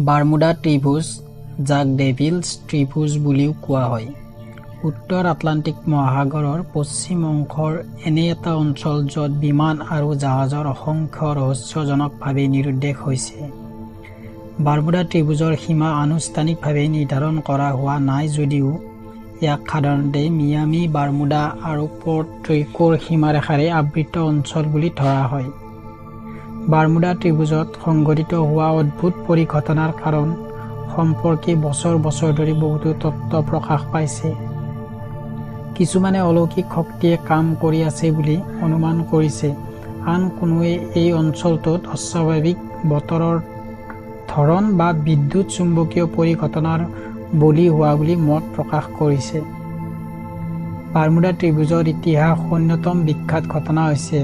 বাৰমুডা ত্ৰিভুজ, যাক ডেভিলছ ত্ৰিভুজ বুলিও কোৱা হয়, উত্তৰ আটলাণ্টিক মহাসাগৰৰ পশ্চিম অংশৰ এনে এটা অঞ্চল য'ত বিমান আৰু জাহাজৰ অসংখ্য ৰহস্যজনকভাৱে নিৰুদ্দেশ হৈছে। বাৰমুডা ত্ৰিভুজৰ সীমা আনুষ্ঠানিকভাৱে নিৰ্ধাৰণ কৰা হোৱা নাই যদিও ইয়াক সাধাৰণতে মিয়ামি, বাৰমুডা আৰু পৰ্ট ৰিকোৰ সীমাৰেখাৰে আবৃত অঞ্চল বুলি ধৰা হয়। বাৰমুডা ত্ৰিভুজত সংঘটিত হোৱা অদ্ভুত পৰিঘটনাৰ কাৰণ সম্পৰ্কে বছৰ বছৰ ধৰি বহুতো তত্ত্ব প্ৰকাশ পাইছে। কিছুমানে অলৌকিক শক্তিয়ে কাম কৰি আছে বুলি অনুমান কৰিছে, আন কোনোৱে এই অঞ্চলটোত অস্বাভাৱিক বতৰৰ ধৰণ বা বিদ্যুৎ চুম্বকীয় পৰিঘটনাৰ বলি হোৱা বুলি মত প্ৰকাশ কৰিছে। বাৰমুডা ত্ৰিভুজৰ ইতিহাস অন্যতম বিখ্যাত ঘটনা হৈছে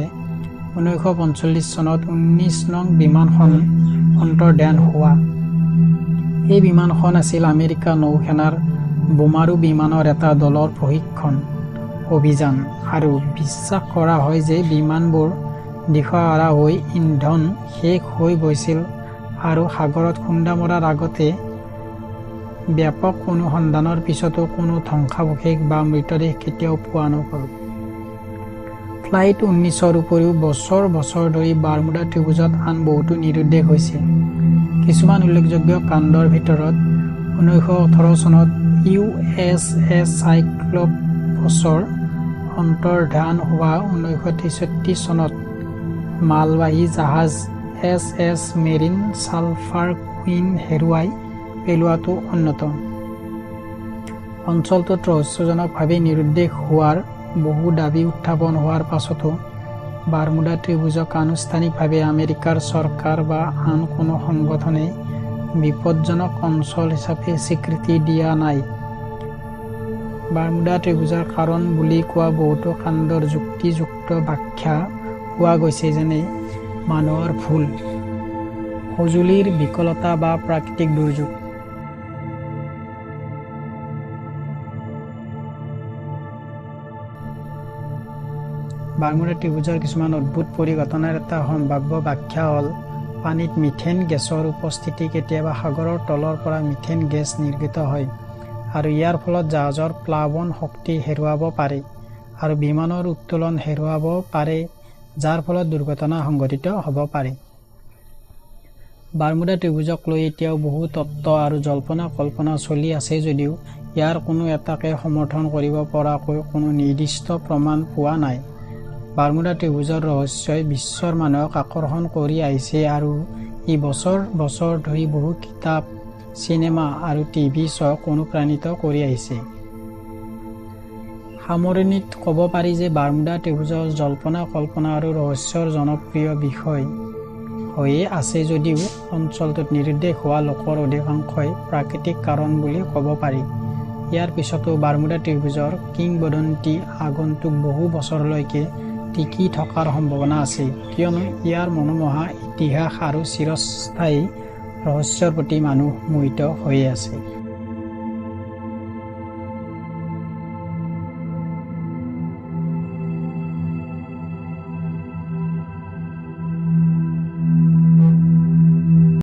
1945 চনত 19 নং বিমানখন অন্তৰ্ধান হোৱা। এই বিমানখন আছিল আমেৰিকা নৌসেনাৰ বোমাৰু বিমানৰ এটা দলৰ প্ৰশিক্ষণ অভিযান, আৰু বিশ্বাস কৰা হয় যে বিমানবোৰ দিশহাৰা হৈ ইন্ধন শেষ হৈ গৈছিল আৰু সাগৰত খুন্দা মৰাৰ আগতে ব্যাপক অনুসন্ধানৰ পিছতো কোনো ধ্বংসাৱশেষ বা মৃতদেহ কেতিয়াও পোৱা নগ'ল। ফ্লাইট 19ৰ উপৰিও বছৰ বছৰ ধৰি বাৰমুডা ত্ৰিভুজত আন বহুতো নিৰুদ্দেশ হৈছিল। কিছুমান উল্লেখযোগ্য কাণ্ডৰ ভিতৰত 1918 চনত USS চাইক্লপছৰ অন্তৰ্ধান হোৱা, 1963 চনত মালবাহী জাহাজ SS মেৰিন ছালফাৰ কুইন হেৰুৱাই পেলোৱাটো অন্যতম। অঞ্চলটোত ৰহস্যজনকভাৱে নিৰুদ্দেশ হোৱাৰ বহু দাবী উত্থাপন হোৱাৰ পাছতো বাৰমুডা ত্ৰিভুজক আনুষ্ঠানিকভাৱে আমেৰিকাৰ চৰকাৰ বা আন কোনো সংগঠনে বিপদজনক অঞ্চল হিচাপে স্বীকৃতি দিয়া নাই। বাৰমুডা ত্ৰিভুজৰ কাৰণ বুলি কোৱা বহুতো কাণ্ডৰ যুক্তিযুক্ত ব্যাখ্যা পোৱা গৈছে, যেনে মানুহৰ ভুল, সঁজুলিৰ বিকলতা বা প্ৰাকৃতিক দুৰ্যোগ। বাৰমুডা ত্ৰিভুজৰ কিছুমান অদ্ভুত পৰিঘটনাৰ এটা সম্ভাৱ্য ব্যাখ্যা হ'ল পানীত মিথেন গেছৰ উপস্থিতি। কেতিয়াবা সাগৰৰ তলৰ পৰা মিথেন গেছ নিৰ্গত হয় আৰু ইয়াৰ ফলত জাহাজৰ প্লাৱন শক্তি হেৰুৱাব পাৰে আৰু বিমানৰ উত্তোলন হেৰুৱাব পাৰে, যাৰ ফলত দুৰ্ঘটনা সংঘটিত হ'ব পাৰে। বাৰমুডা ত্ৰিভুজক লৈ এতিয়াও বহু তত্ত্ব আৰু জল্পনা-কল্পনা চলি আছে যদিও ইয়াৰ কোনো এটাকে সমৰ্থন কৰিব পৰাকৈ কোনো নিৰ্দিষ্ট প্ৰমাণ পোৱা নাই। বাৰমুডা ত্ৰিভুজৰ ৰহস্যই বিশ্বৰ মানুহক আকৰ্ষণ কৰি আহিছে আৰু ই বছৰ বছৰ ধৰি বহু কিতাপ, চিনেমা আৰু টিভি শ্ব'ক অনুপ্ৰাণিত কৰি আহিছে। সামৰণিত ক'ব পাৰি যে বাৰমুডা ত্ৰিভুজৰ জল্পনা-কল্পনা আৰু ৰহস্যৰ জনপ্ৰিয় বিষয় হৈয়ে আছে যদিও অঞ্চলটোত নিৰুদ্দেশ হোৱা লোকৰ অধিকাংশই প্ৰাকৃতিক কাৰণ বুলি ক'ব পাৰি। ইয়াৰ পিছতো বাৰমুডা ত্ৰিভুজৰ কিংবদন্তি আগন্তুক বহু বছৰলৈকে টিকি থকাৰ সম্ভাৱনা আছে, কিয়নো ইয়াৰ মনোমোহা ইতিহাস আৰু চিৰস্থায়ী ৰহস্যৰ প্ৰতি মানুহ মোহিত হৈয়ে আছে।